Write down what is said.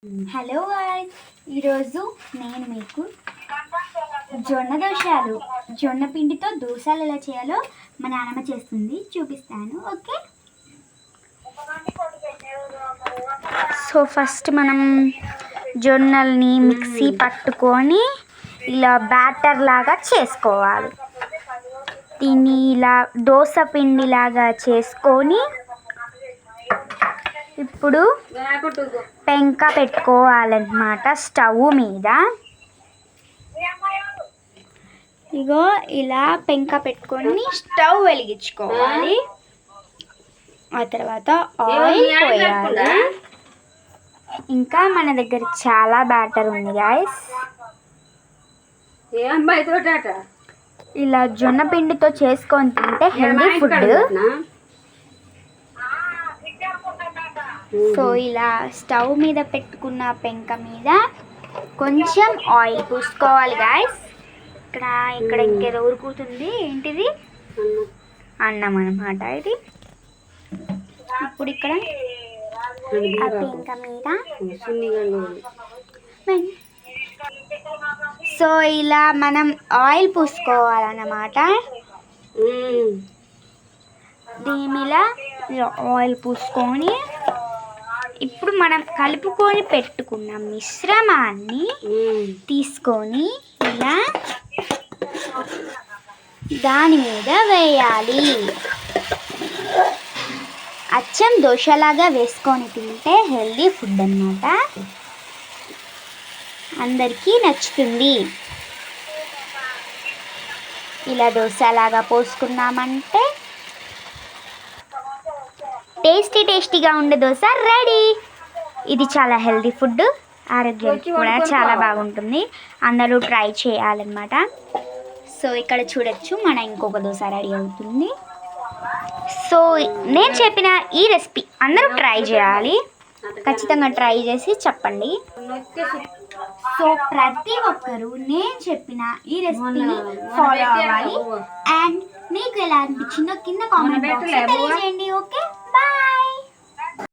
Hello guys, ఈరోజు నేను మీకు జొన్న పిండితో దోశలు ఎలా చేయాలో మా నాన్నమ్మ చేస్తుంది చూపిస్తాను. ఓకే, సో ఫస్ట్ మనం జొన్నల్ని మిక్సీ పట్టుకొని ఇలా బ్యాటర్ లాగా చేసుకోవాలి. దీన్ని ఇలా దోశ పిండి లాగా చేసుకొని ఇప్పుడు పెంక పెట్టుకోవాలన్నమాట స్టవ్ మీద. ఇగో ఇలా పెంక పెట్టుకొని స్టవ్ వెలిగించుకోవాలి. ఆ తర్వాత ఆయిల్ పోయాలి. ఇంకా మన దగ్గర చాలా బ్యాటర్ ఉంది గాయస్. ఇలా జొన్న పిండితో చేసుకొని తింటే హెల్దీ ఫుడ్. సో ఇలా స్టవ్ మీద పెట్టుకున్న పెంక మీద కొంచెం ఆయిల్ పూసుకోవాలి గాయస్. ఇక్కడ ఇంకేదో ఉరుకుతుంది, ఏంటిది? అన్నం అన్నమాట ఇది. ఇప్పుడు ఇక్కడ ఆ పెంక మీద సో ఇలా మనం ఆయిల్ పూసుకోవాలన్నమాట. దీని మీద ఆయిల్ పూసుకొని ఇప్పుడు మనం కలుపుకొని పెట్టుకున్న మిశ్రమాన్ని తీసుకొని ఇలా దాని మీద వేయాలి. అచ్చం దోశలాగా వేసుకొని తింటే హెల్దీ ఫుడ్ అన్నమాట, అందరికీ నచ్చుతుంది. ఇలా దోశలాగా పోసుకున్నామంటే టేస్టీగా ఉండే దోశ రెడీ. ఇది చాలా హెల్దీ ఫుడ్, ఆరోగ్యానికి కూడా చాలా బాగుంటుంది. అందరూ ట్రై చేయాలన్నమాట. సో ఇక్కడ చూడొచ్చు, మన ఇంకొక దోశ రెడీ అవుతుంది. సో నేను చెప్పిన ఈ రెసిపీ అందరూ ట్రై చేయాలి, ఖచ్చితంగా ట్రై చేసి చెప్పండి. సో ప్రతి ఒక్కరూ నేను చెప్పిన ఈ రెసిపీని ఫాలో అవ్వాలి. అండ్ మీకు ఎలా అనిపించిందో కింద కామెంట్ బాక్స్లో తెలియజేయండి. ఓకే.